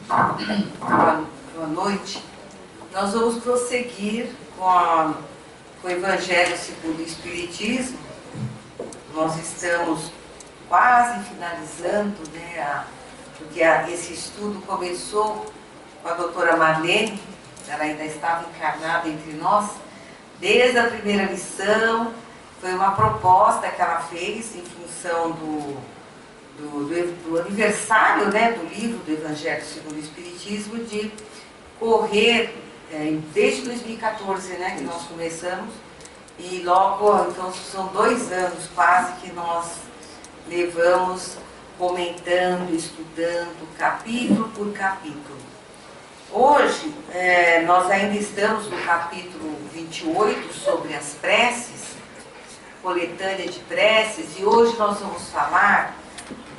Boa noite. Nós vamos prosseguir com o Evangelho segundo o Espiritismo. Nós estamos quase finalizando, né, porque esse estudo começou com a doutora Marlene, ela ainda estava encarnada entre nós, desde a primeira lição. Foi uma proposta que ela fez em função do aniversário, né, do livro do Evangelho segundo o Espiritismo, de correr desde 2014, né, que nós começamos, e logo, então são 2 anos quase que nós levamos comentando, estudando, capítulo por capítulo. Hoje, nós ainda estamos no capítulo 28, sobre as preces, coletânea de preces, e hoje nós vamos falar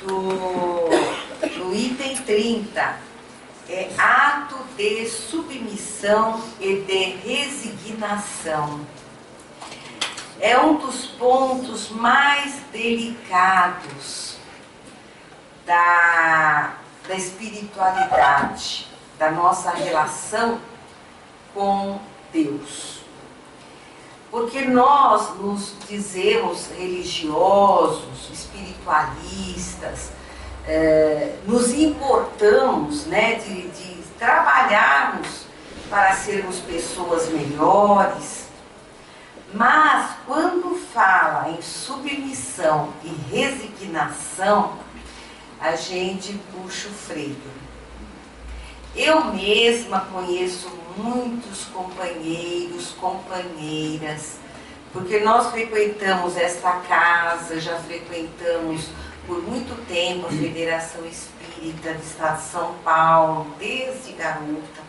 do item 30, ato de submissão e de resignação. É um dos pontos mais delicados da espiritualidade, da nossa relação com Deus. Porque nós nos dizemos religiosos, espiritualistas, nos importamos, né, de trabalharmos para sermos pessoas melhores, mas quando fala em submissão e resignação, a gente puxa o freio. Eu mesma conheço muitos companheiros, companheiras, porque nós frequentamos esta casa, já frequentamos por muito tempo a Federação Espírita do Estado de São Paulo, desde garota,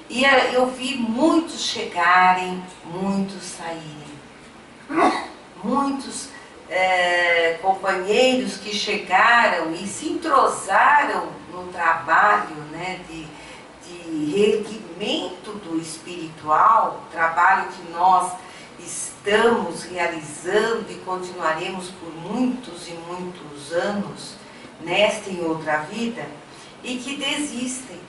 e eu vi muitos chegarem, muitos saírem, muitos companheiros que chegaram e se entrosaram no trabalho, né, de reerguimento do espiritual, trabalho que nós estamos realizando e continuaremos por muitos e muitos anos, nesta e em outra vida, e que desistem.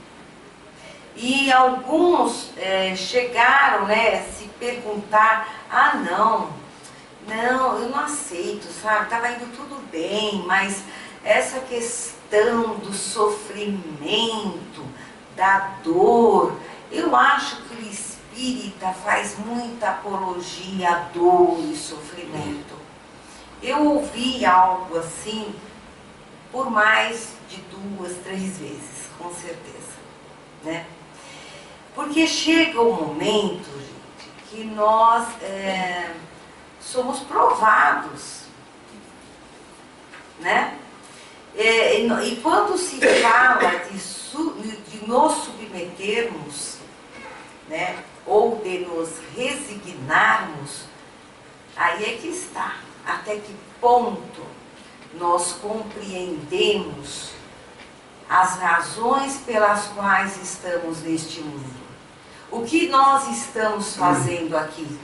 E alguns chegaram, né, a se perguntar: não, eu não aceito, sabe, estava indo tudo bem, mas essa questão do sofrimento, da dor, eu acho que o espírita faz muita apologia à dor e sofrimento. Eu ouvi algo assim por mais de 2, 3 vezes, com certeza, né? Porque chega o momento, gente, que nós somos provados, né? E quando se fala de nos submetermos, né, ou de nos resignarmos, aí é que está. Até que ponto nós compreendemos as razões pelas quais estamos neste mundo. O que nós estamos fazendo aqui?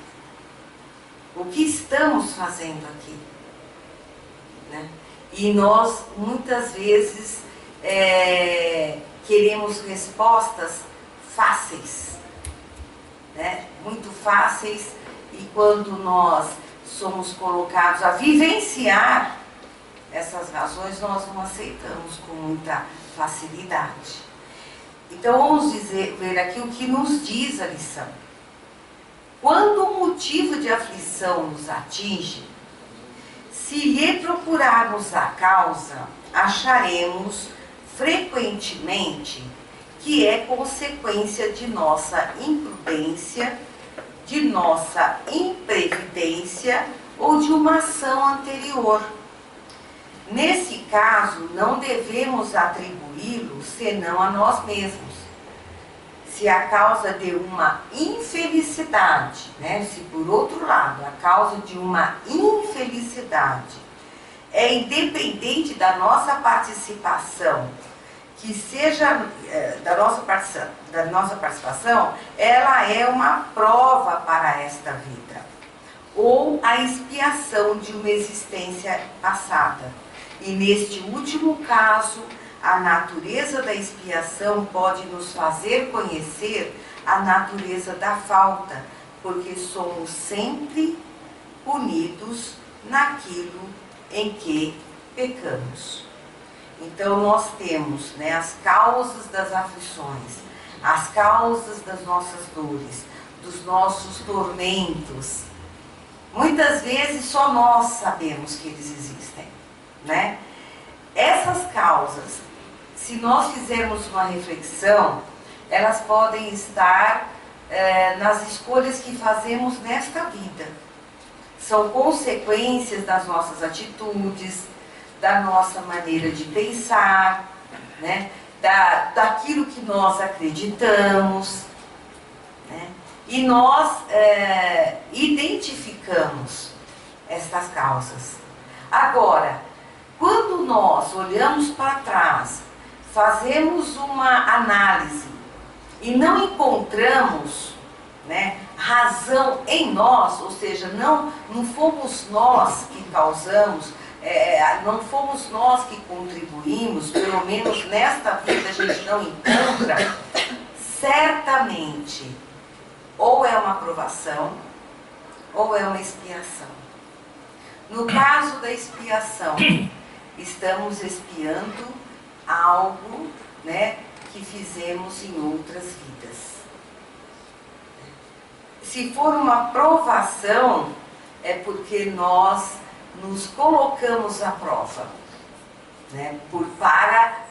O que estamos fazendo aqui? Né? E nós, muitas vezes, queremos respostas fáceis, né? Muito fáceis, e quando nós somos colocados a vivenciar essas razões, nós não aceitamos com muita facilidade. Então vamos ver aqui o que nos diz a lição. Quando o motivo de aflição nos atinge, se lhe procurarmos a causa, acharemos frequentemente que é consequência de nossa imprudência, de nossa imprevidência ou de uma ação anterior. Nesse caso, não devemos atribuí-lo senão a nós mesmos. Se a causa de uma infelicidade, né, se por outro lado, a causa de uma infelicidade é independente da nossa participação, que seja da nossa participação, ela é uma prova para esta vida, ou a expiação de uma existência passada. E neste último caso, a natureza da expiação pode nos fazer conhecer a natureza da falta, porque somos sempre punidos naquilo em que pecamos. Então nós temos, né, as causas das aflições, as causas das nossas dores, dos nossos tormentos. Muitas vezes só nós sabemos que eles existem, né? Essas causas, se nós fizermos uma reflexão, elas podem estar nas escolhas que fazemos nesta vida. São consequências das nossas atitudes, da nossa maneira de pensar, né? Daquilo que nós acreditamos, né? E nós identificamos estas causas. Agora, quando nós olhamos para trás, fazemos uma análise e não encontramos, né, razão em nós, ou seja, não fomos nós que causamos, não fomos nós que contribuímos, pelo menos nesta vida a gente não encontra, certamente, ou é uma provação, ou é uma expiação. No caso da expiação, estamos expiando algo, né, que fizemos em outras vidas. Se for uma provação, é porque nós nos colocamos à prova, né, para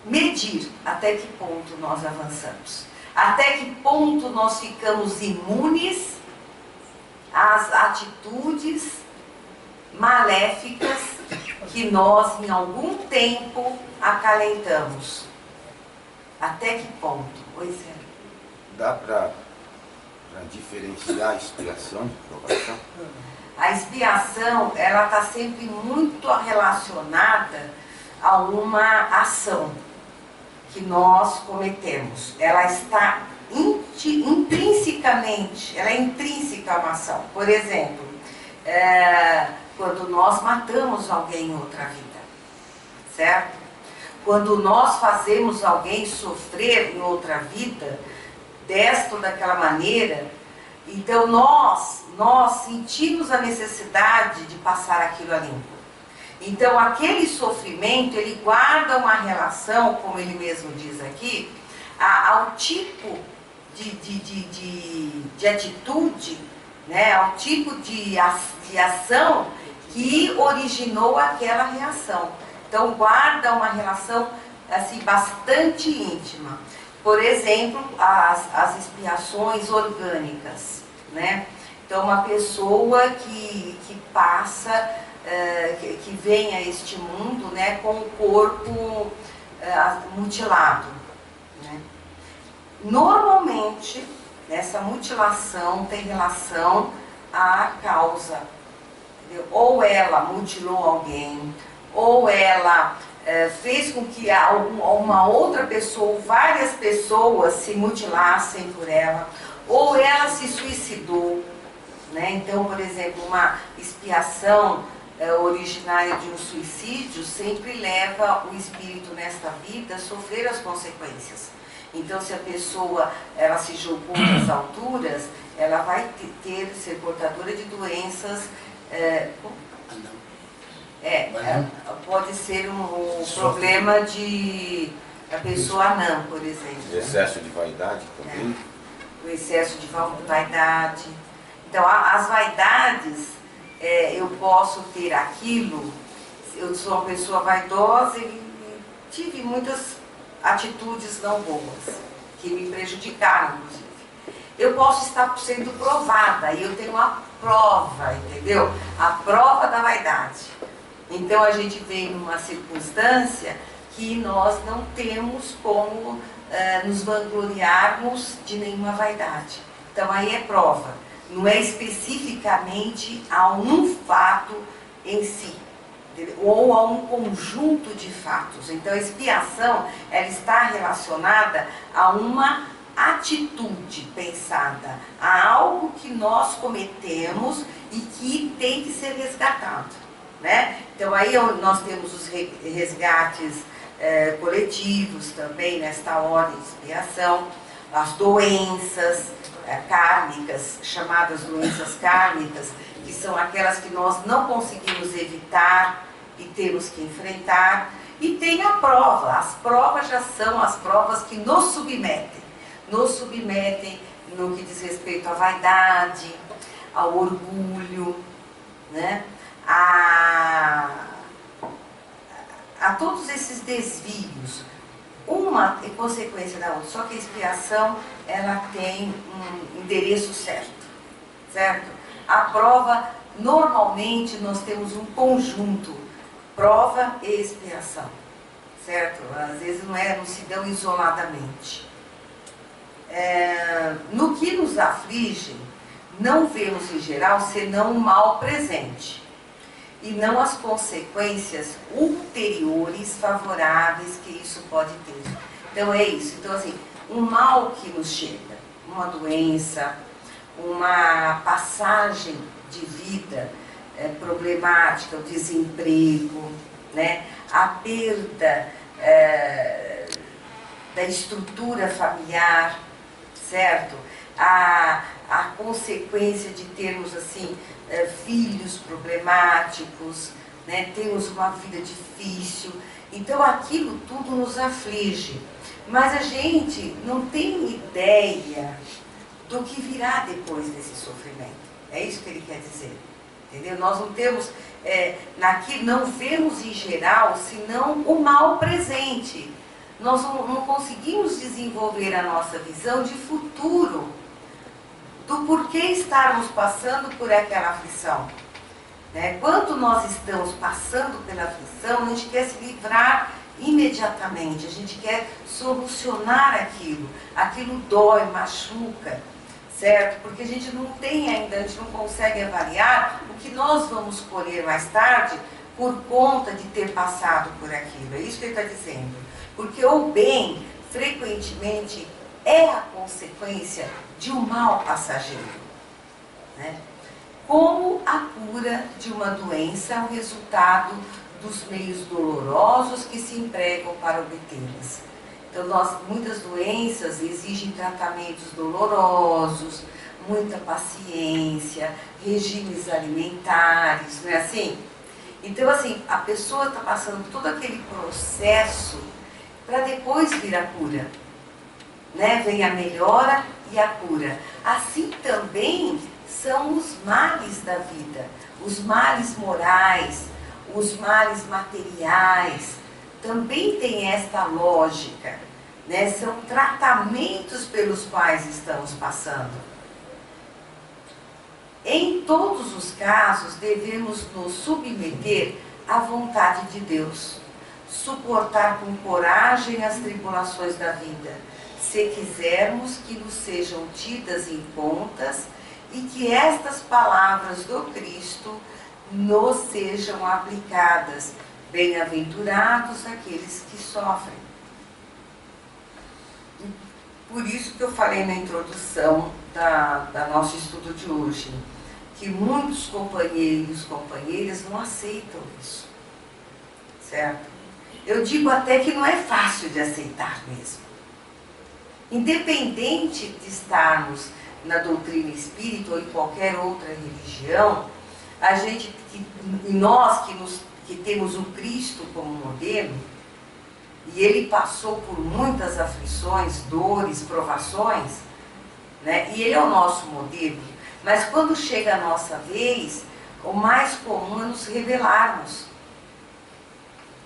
medir até que ponto nós avançamos, até que ponto nós ficamos imunes às atitudes maléficas que nós em algum tempo acalentamos. Até que ponto? Oi, Zé. Dá para diferenciar a expiação de provação? A expiação, ela está sempre muito relacionada a uma ação que nós cometemos. Ela está intrinsecamente, ela é intrínseca a uma ação. Por exemplo, quando nós matamos alguém em outra vida, certo? Quando nós fazemos alguém sofrer em outra vida, desta ou daquela maneira, então nós sentimos a necessidade de passar aquilo a limpo. Então aquele sofrimento, ele guarda uma relação, como ele mesmo diz aqui, ao tipo de atitude, né, ao tipo de ação que originou aquela reação. Então guarda uma relação assim, bastante íntima. Por exemplo, as expiações orgânicas, né? Então uma pessoa que passa, que vem a este mundo, né, com o corpo mutilado, né? Normalmente, essa mutilação tem relação à causa. Entendeu? Ou ela mutilou alguém, ou ela fez com que uma outra pessoa, várias pessoas se mutilassem por ela, ou ela se suicidou, né? Então, por exemplo, uma expiação originária de um suicídio sempre leva o espírito nesta vida a sofrer as consequências. Então, se a pessoa ela se jogou das alturas, ela vai ser portadora de doenças. Pode ser um problema de a pessoa anã, por exemplo. Excesso de vaidade também. O excesso de vaidade. Então, as vaidades, eu posso ter aquilo, eu sou uma pessoa vaidosa e tive muitas atitudes não boas, que me prejudicaram, inclusive. Eu posso estar sendo provada, e eu tenho uma prova, entendeu? A prova da vaidade. Então a gente vem numa circunstância que nós não temos como nos vangloriarmos de nenhuma vaidade. Então aí é prova, não é especificamente a um fato em si, entendeu? Ou a um conjunto de fatos. Então a expiação, ela está relacionada a uma atitude pensada, a algo que nós cometemos e que tem que ser resgatado, né? Então aí nós temos os resgates coletivos também, nesta ordem de expiação, as doenças kármicas, chamadas doenças kármicas, que são aquelas que nós não conseguimos evitar e temos que enfrentar. E tem a prova, as provas já são as provas que nos submetem no que diz respeito à vaidade, ao orgulho, né? a todos esses desvios. Uma é consequência da outra, só que a expiação, ela tem um endereço certo? A prova, normalmente, nós temos um conjunto, prova e expiação, certo? Às vezes não se dão isoladamente. No que nos aflige, não vemos em geral senão o mal presente e não as consequências ulteriores favoráveis que isso pode ter. Então é isso. Então assim, um mal que nos chega, uma doença, uma passagem de vida problemática, o desemprego, né? A perda da estrutura familiar, certo? A consequência de termos assim filhos problemáticos, né? Temos uma vida difícil, então aquilo tudo nos aflige, mas a gente não tem ideia do que virá depois desse sofrimento. É isso que ele quer dizer, entendeu? Nós não temos, não vemos em geral senão o mal presente. Nós não conseguimos desenvolver a nossa visão de futuro, do porquê estarmos passando por aquela aflição. Né? Quando nós estamos passando pela aflição, a gente quer se livrar imediatamente, a gente quer solucionar aquilo dói, machuca, certo? Porque a gente não tem ainda, a gente não consegue avaliar o que nós vamos colher mais tarde por conta de ter passado por aquilo. É isso que ele está dizendo. Porque o bem, frequentemente, é a consequência de um mal passageiro, né? Como a cura de uma doença é o resultado dos meios dolorosos que se empregam para obtê-las. Então, muitas doenças exigem tratamentos dolorosos, muita paciência, regimes alimentares, não é assim? Então, assim, a pessoa está passando por todo aquele processo para depois vir a cura, né? Vem a melhora e a cura. Assim também são os males da vida, os males morais, os males materiais, também tem esta lógica, né? São tratamentos pelos quais estamos passando. Em todos os casos, devemos nos submeter à vontade de Deus, suportar com coragem as tribulações da vida, se quisermos que nos sejam tidas em contas e que estas palavras do Cristo nos sejam aplicadas. Bem-aventurados aqueles que sofrem. Por isso que eu falei na introdução da nosso estudo de hoje, que muitos companheiros, companheiras não aceitam isso, certo? Eu digo até que não é fácil de aceitar mesmo. Independente de estarmos na doutrina espírita ou em qualquer outra religião, a gente, nós que temos o Cristo como modelo, e ele passou por muitas aflições, dores, provações, né? E ele é o nosso modelo, mas quando chega a nossa vez, o mais comum é nos rebelarmos.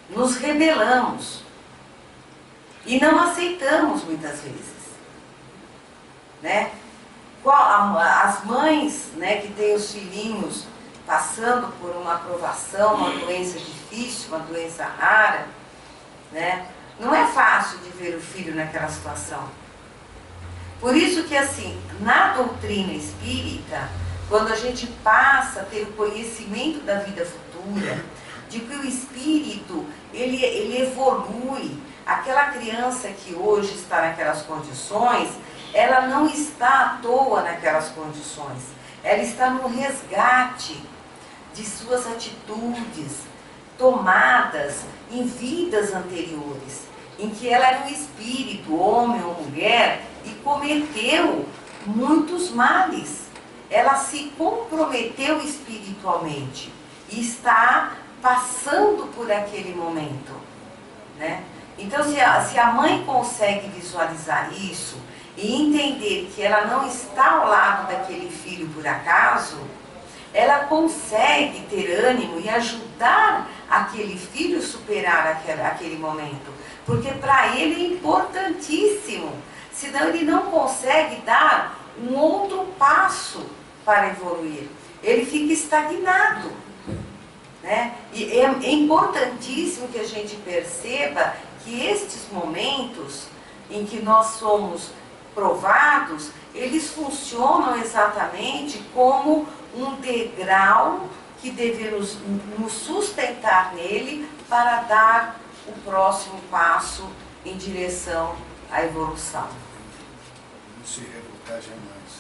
Nos rebelamos e não aceitamos muitas vezes, né? As mães, né, que têm os filhinhos passando por uma provação, uma doença difícil, uma doença rara, né? Não é fácil de ver o filho naquela situação. Por isso que, assim, na doutrina espírita, quando a gente passa a ter o conhecimento da vida futura, de que o espírito, ele evolui, aquela criança que hoje está naquelas condições, ela não está à toa naquelas condições, ela está no resgate de suas atitudes, tomadas em vidas anteriores, em que ela era um espírito, homem ou mulher, e cometeu muitos males. Ela se comprometeu espiritualmente e está passando por aquele momento, né? Então, se a mãe consegue visualizar isso e entender que ela não está ao lado daquele filho por acaso, ela consegue ter ânimo e ajudar aquele filho a superar aquele momento. Porque para ele é importantíssimo, senão ele não consegue dar um outro passo para evoluir. Ele fica estagnado, né? E é importantíssimo que a gente perceba que estes momentos em que nós somos provados, eles funcionam exatamente como um degrau que devemos nos sustentar nele para dar o próximo passo em direção à evolução. Não se revoltar jamais,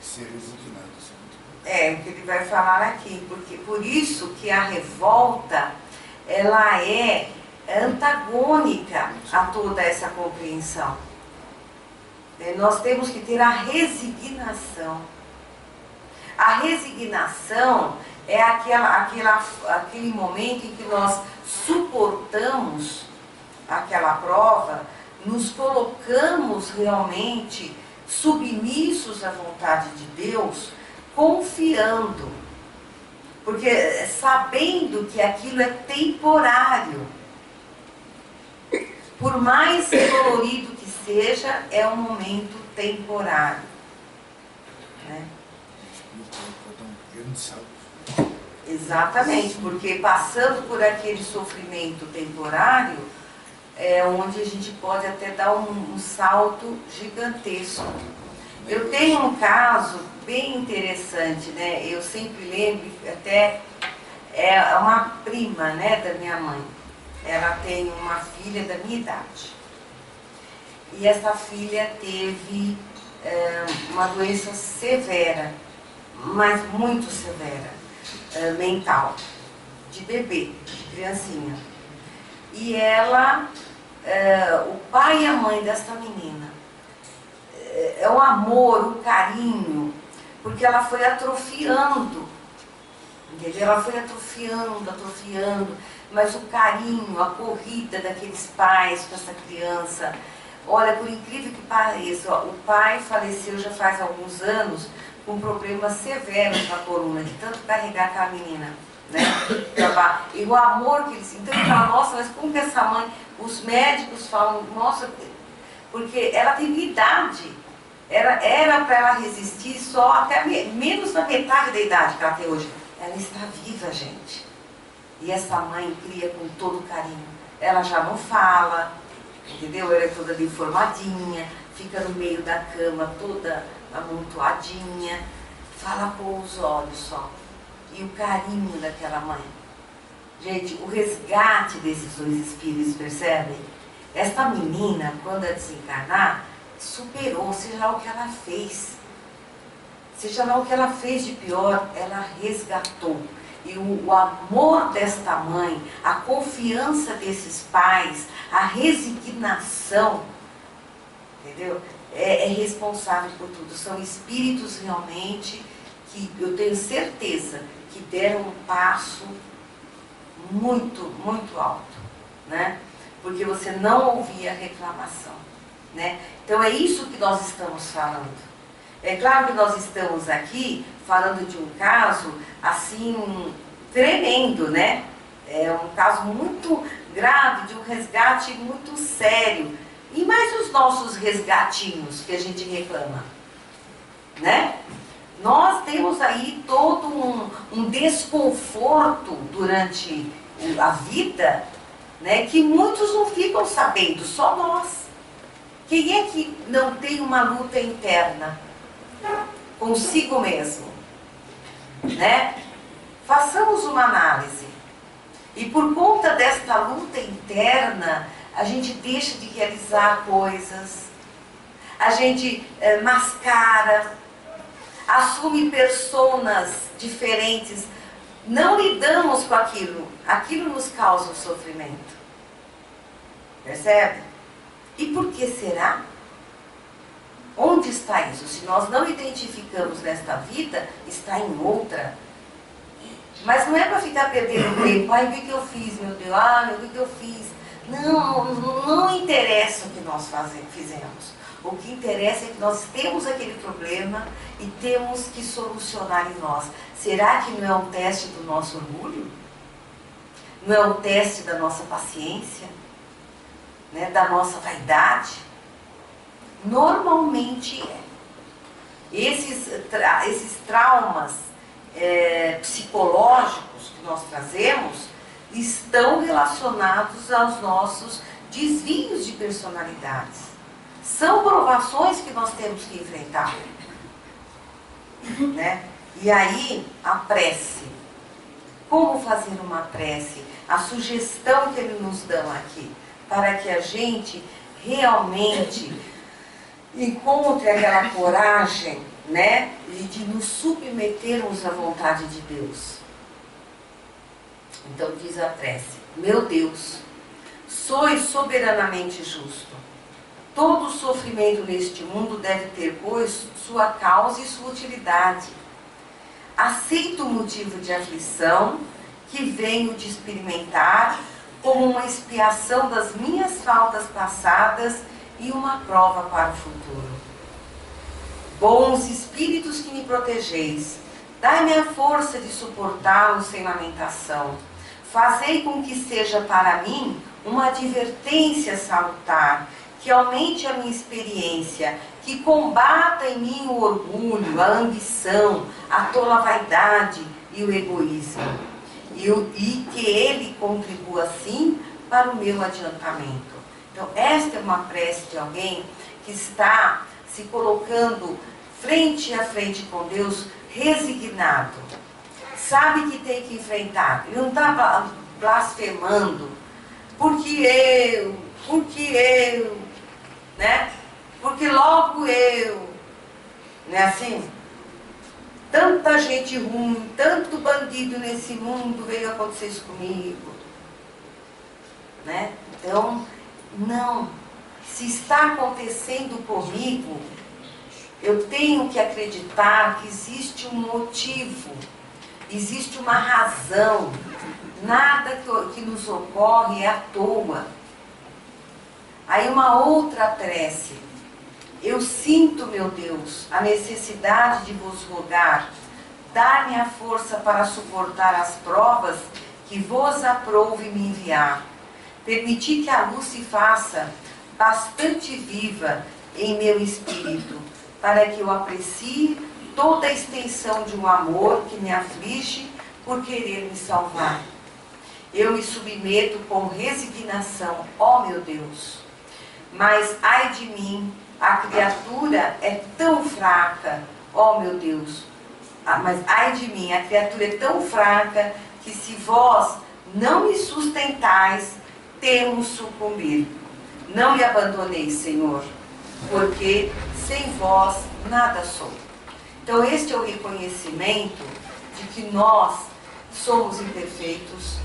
ser resignado. É o que ele vai falar aqui, porque por isso que a revolta, ela é antagônica a toda essa compreensão. Nós temos que ter a resignação. A resignação é aquele momento em que nós suportamos aquela prova, nos colocamos realmente submissos à vontade de Deus, confiando, porque sabendo que aquilo é temporário. Por mais dolorido que seja, é um momento temporário, né? Exatamente, porque passando por aquele sofrimento temporário, é onde a gente pode até dar um salto gigantesco. Eu tenho um caso bem interessante, né? Eu sempre lembro, até é uma prima, né, da minha mãe. Ela tem uma filha da minha idade. E essa filha teve uma doença severa, mas muito severa, mental, de bebê, de criancinha. E ela, o pai e a mãe dessa menina, é o amor, o carinho, porque ela foi atrofiando, entendeu? Ela foi atrofiando, mas o carinho, a corrida daqueles pais com essa criança. Olha, por incrível que pareça, o pai faleceu já faz alguns anos com problemas severos na coluna, de tanto carregar aquela menina, né? E o amor que eles... Então ele fala, nossa, mas como que essa mãe... Os médicos falam, nossa, porque ela teve idade. Era para ela resistir só até menos da metade da idade que ela tem hoje. Ela está viva, gente. E essa mãe cria com todo carinho. Ela já não fala, entendeu? Ela é toda deformadinha, fica no meio da cama toda amontoadinha, fala por os olhos só. E o carinho daquela mãe. Gente, o resgate desses dois espíritos, percebem? Esta menina, quando ela desencarnar, superou, seja lá o que ela fez. Seja lá o que ela fez de pior, ela resgatou. E o amor desta mãe, a confiança desses pais, a resignação, entendeu? É responsável por tudo. São espíritos realmente que eu tenho certeza que deram um passo muito, muito alto, né? Porque você não ouvia reclamação, né? Então é isso que nós estamos falando. É claro que nós estamos aqui falando de um caso assim tremendo, né? É um caso muito grave, de um resgate muito sério. E mais os nossos resgatinhos que a gente reclama, né? Nós temos aí todo um desconforto durante a vida, né, que muitos não ficam sabendo, só nós. Quem é que não tem uma luta interna consigo mesmo, né? Façamos uma análise. E por conta desta luta interna, a gente deixa de realizar coisas, a gente mascara, assume personas diferentes, não lidamos com aquilo, aquilo nos causa o sofrimento. Percebe? E por que será? Onde está isso? Se nós não identificamos nesta vida, está em outra. Mas não é para ficar perdendo tempo. Ai, o que eu fiz, meu Deus? Ai, o que eu fiz? Não interessa o que nós fizemos. O que interessa é que nós temos aquele problema e temos que solucionar em nós. Será que não é um teste do nosso orgulho? Não é um teste da nossa paciência? Né? Da nossa vaidade? Normalmente é. Esses traumas psicológicos que nós trazemos estão relacionados aos nossos desvios de personalidades. São provações que nós temos que enfrentar. Né? E aí, a prece. Como fazer uma prece? A sugestão que ele nos dá aqui, para que a gente realmente encontre aquela coragem, né, de nos submetermos à vontade de Deus. Então diz a prece: meu Deus, sois soberanamente justo. Todo sofrimento neste mundo deve ter, pois, sua causa e sua utilidade. Aceito o motivo de aflição que venho de experimentar como uma expiação das minhas faltas passadas e uma prova para o futuro. Bons espíritos que me protegeis, dai-me a força de suportá-los sem lamentação. Fazei com que seja para mim uma advertência salutar, que aumente a minha experiência, que combata em mim o orgulho, a ambição, a tola vaidade e o egoísmo. E que ele contribua assim para o meu adiantamento. Então, esta é uma prece de alguém que está se colocando frente a frente com Deus, resignado. Sabe que tem que enfrentar. Ele não está blasfemando. Porque eu, né? Porque logo eu. Não é assim? Tanta gente ruim, tanto bandido nesse mundo, veio acontecer isso comigo. Né? Então, não. Se está acontecendo comigo, eu tenho que acreditar que existe um motivo, existe uma razão. Nada que nos ocorre é à toa. Aí uma outra prece. Eu sinto, meu Deus, a necessidade de vos rogar, dar-me a força para suportar as provas que vos aprouve me enviar. Permitir que a luz se faça bastante viva em meu espírito, para que eu aprecie toda a extensão de um amor que me aflige por querer me salvar. Eu me submeto com resignação, ó meu Deus. Mas ai de mim, a criatura é tão fraca, ó meu Deus. Mas ai de mim, a criatura é tão fraca que se vós não me sustentais, temo sucumbir. Não me abandoneis, Senhor, porque sem vós nada sou. Então este é o reconhecimento de que nós somos imperfeitos,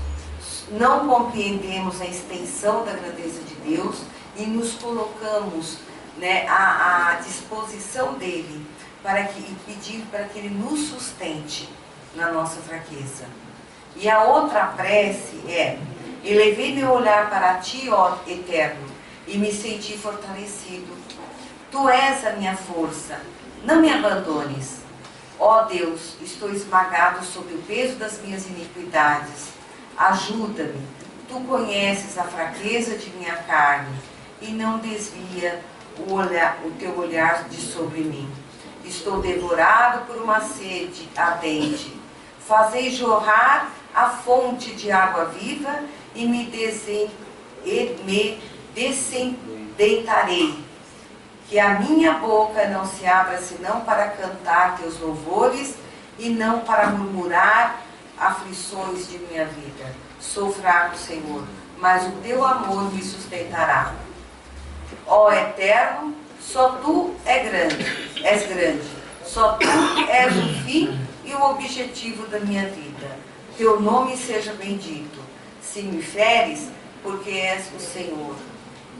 não compreendemos a extensão da grandeza de Deus e nos colocamos, né, à disposição dele e pedir para que ele nos sustente na nossa fraqueza. E a outra prece é: elevei meu olhar para ti, ó Eterno, e me senti fortalecido. Tu és a minha força, não me abandones. Ó Deus, estou esmagado sob o peso das minhas iniquidades. Ajuda-me, tu conheces a fraqueza de minha carne e não desvia o teu olhar de sobre mim. Estou devorado por uma sede ardente. Fazei jorrar a fonte de água viva e me descendentarei. Que a minha boca não se abra senão para cantar teus louvores e não para murmurar aflições de minha vida. Sou fraco, Senhor, mas o teu amor me sustentará. Ó Eterno, só tu és grande. Só tu és o fim e o objetivo da minha vida. teu nome seja bendito. Se me feres, porque és o Senhor,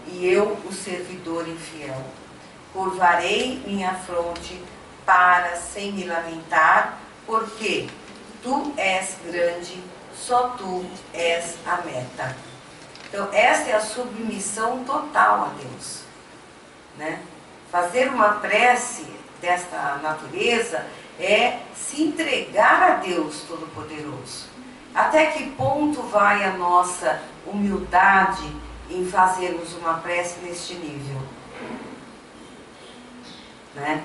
e eu o servidor infiel. Curvarei minha fronte para sem me lamentar, porque tu és grande, só tu és a meta. Então, essa é a submissão total a Deus, né? Fazer uma prece desta natureza é se entregar a Deus Todo-Poderoso. Até que ponto vai a nossa humildade em fazermos uma prece neste nível? Né?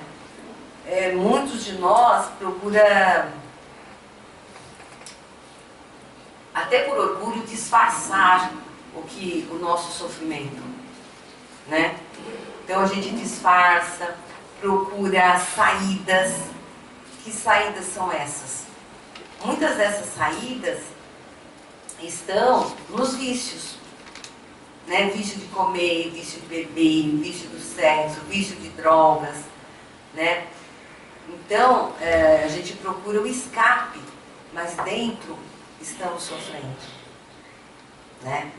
Muitos de nós procuram, até por orgulho, disfarçar o nosso sofrimento, né? Então a gente disfarça, procura saídas. Que saídas são essas? Muitas dessas saídas estão nos vícios, né? Vício de comer, vício de beber, vício do sexo, vício de drogas, né? Então a gente procura o escape, mas dentro estamos sofrendo, né?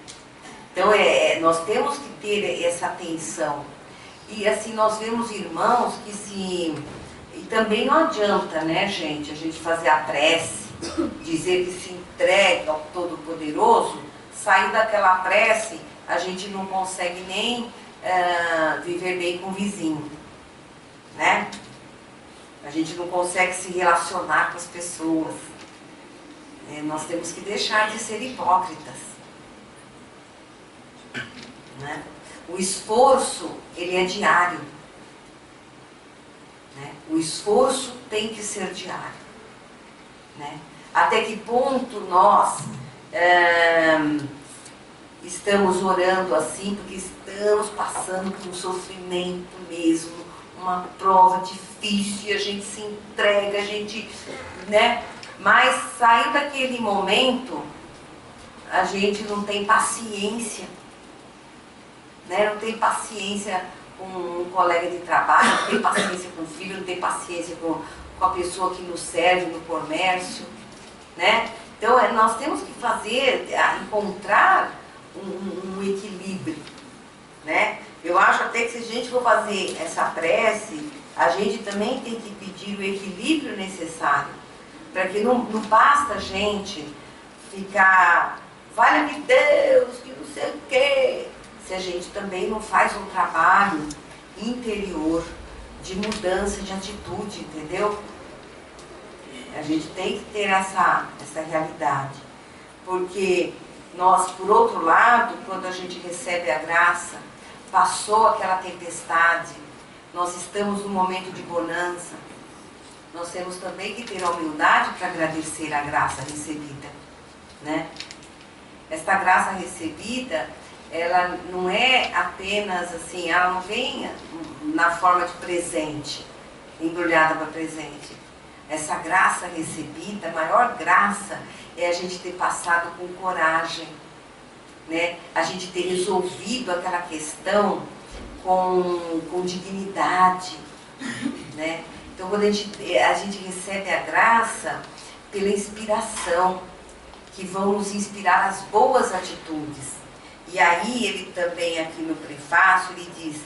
Então nós temos que ter essa atenção. E assim nós vemos irmãos que se... E também não adianta, né, gente, a gente fazer a prece, dizer que se entrega ao Todo-Poderoso, sair daquela prece, a gente não consegue nem viver bem com o vizinho, né? A gente não consegue se relacionar com as pessoas. Nós temos que deixar de ser hipócritas, né? O esforço, ele é diário, né? O esforço tem que ser diário, né? Até que ponto nós estamos orando assim, porque estamos passando por um sofrimento mesmo, uma prova difícil, e a gente se entrega, a gente, né? Mas saiu daquele momento, a gente não tem paciência, né? Não tem paciência com um colega de trabalho, não tem paciência com o filho, não tem paciência com a pessoa que nos serve no comércio, né? Então nós temos que encontrar um equilíbrio, né? Eu acho até que se a gente for fazer essa prece, a gente também tem que pedir o equilíbrio necessário, para que não basta a gente ficar, valha-me Deus, que não sei o quê, se a gente também não faz um trabalho interior de mudança de atitude, entendeu? A gente tem que ter essa realidade, porque nós, por outro lado, quando a gente recebe a graça, passou aquela tempestade, nós estamos num momento de bonança, nós temos também que ter a humildade para agradecer a graça recebida, né? Esta graça recebida, ela não é apenas assim, ela não vem na forma de presente, embrulhada para presente. Essa graça recebida, a maior graça é a gente ter passado com coragem, né? A gente ter resolvido aquela questão com dignidade, né? Então, quando a gente recebe a graça pela inspiração, que vão nos inspirar as boas atitudes. E aí, ele também, aqui no prefácio, ele diz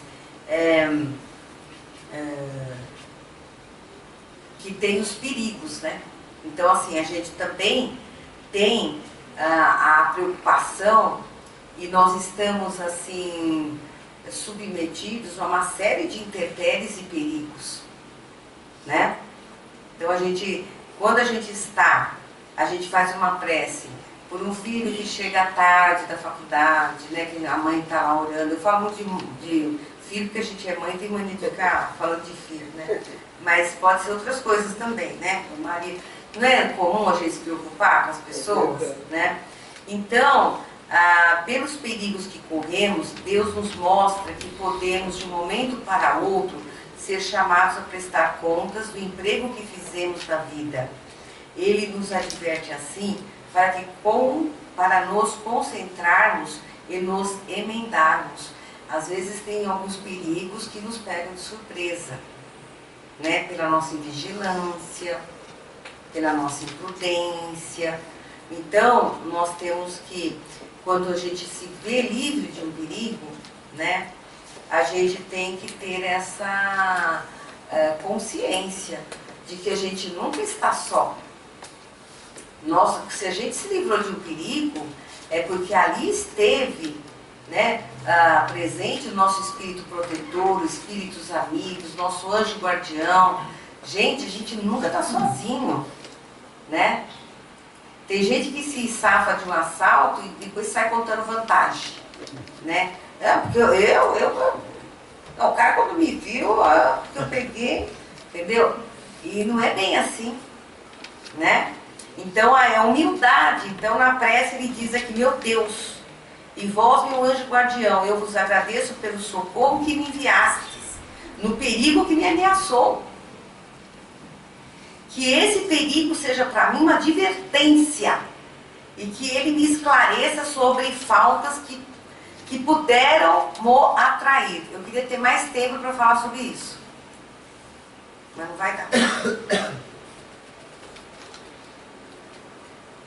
que tem os perigos, né? Então, assim, a gente também tem a preocupação, e nós estamos, assim, submetidos a uma série de intempéries e perigos, né? Então, quando a gente faz uma prece por um filho que chega tarde da faculdade, né, que a mãe está lá orando. Eu falo muito de filho, porque a gente é mãe, tem mania de ficar falando de filho, né? Mas pode ser outras coisas também, né? O marido. Não é comum a gente se preocupar com as pessoas, né? Então, pelos perigos que corremos, Deus nos mostra que podemos, de um momento para outro, ser chamados a prestar contas do emprego que fizemos na vida. Ele nos adverte assim, para nos concentrarmos e nos emendarmos. Às vezes tem alguns perigos que nos pegam de surpresa, né? Pela nossa invigilância, pela nossa imprudência, Então, nós temos que, quando a gente se vê livre de um perigo, né, a gente tem que ter essa consciência de que a gente nunca está só. Nossa, se a gente se livrou de um perigo, é porque ali esteve, né, presente o nosso espírito protetor, os espíritos amigos, nosso anjo guardião. Gente, a gente nunca está sozinho, né? Tem gente que se safa de um assalto e depois sai contando vantagem, né? Porque não, o cara quando me viu, eu peguei, entendeu? E não é bem assim, né? Então é humildade. Então na prece ele diz aqui: meu Deus, e vós, meu anjo guardião, eu vos agradeço pelo socorro que me enviastes, no perigo que me ameaçou. Que esse perigo seja para mim uma advertência e que ele me esclareça sobre faltas que puderam me atrair. Eu queria ter mais tempo para falar sobre isso, mas não vai dar.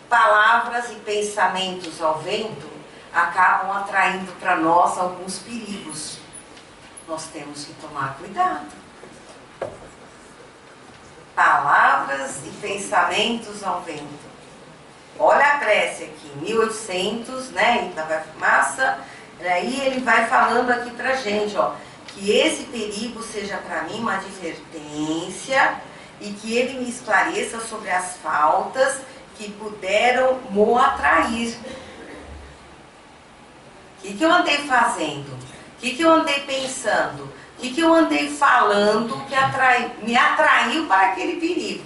Palavras e pensamentos ao vento acabam atraindo para nós alguns perigos. Nós temos que tomar cuidado. Palavras e pensamentos ao vento. Olha a prece aqui, 1800, né, Itapeva-Fumaça. Aí ele vai falando aqui pra gente, ó, que esse perigo seja para mim uma advertência e que ele me esclareça sobre as faltas que puderam me atrair. O que eu andei fazendo? O que eu andei pensando? O que eu andei falando que me atraiu para aquele perigo?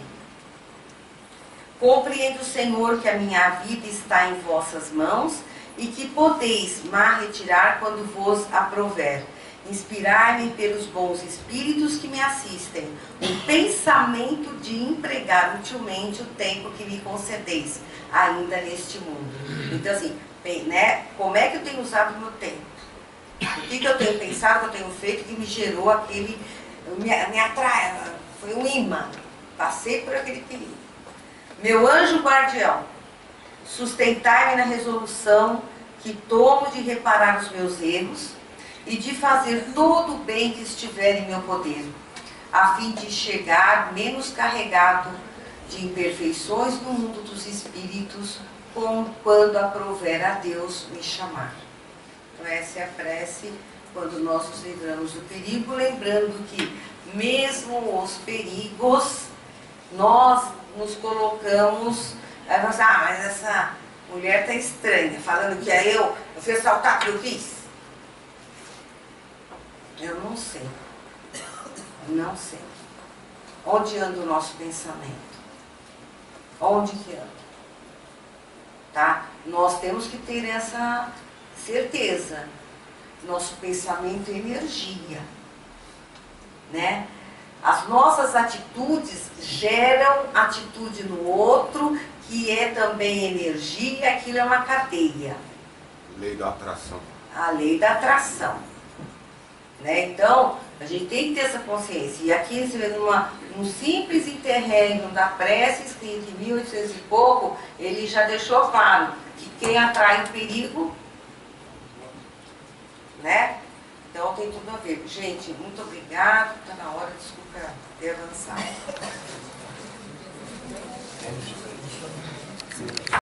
Compreendo, Senhor, que a minha vida está em vossas mãos e que podeis me retirar quando vos aprouver. Inspirai-me pelos bons espíritos que me assistem, um pensamento de empregar utilmente o tempo que me concedeis, ainda neste mundo. Então, assim, né, como é que eu tenho usado o meu tempo? O que eu tenho pensado, que eu tenho feito, que me gerou aquele... Me atrai, foi um imã. Passei por aquele perigo. Meu anjo guardião, sustentai-me na resolução que tomo de reparar os meus erros e de fazer todo o bem que estiver em meu poder, a fim de chegar menos carregado de imperfeições no mundo dos espíritos, quando aprouver a Deus me chamar. Então essa é a prece quando nós nos livramos do perigo, lembrando que mesmo os perigos, nós nos colocamos, mas essa mulher está estranha, falando que eu fui assaltar porque eu quis. Eu não sei. Não sei. Onde anda o nosso pensamento? Onde que anda? Tá? Nós temos que ter essa certeza. Nosso pensamento é energia, né? As nossas atitudes geram atitude no outro, que é também energia, aquilo é uma cadeia. Lei da atração. A lei da atração. Né? Então, a gente tem que ter essa consciência. E aqui, num simples interregno da prece, escrito em 1800 e pouco, ele já deixou claro que quem atrai o perigo, né? Então tem tudo a ver. Gente, muito obrigado. Está na hora, desculpa ter avançado.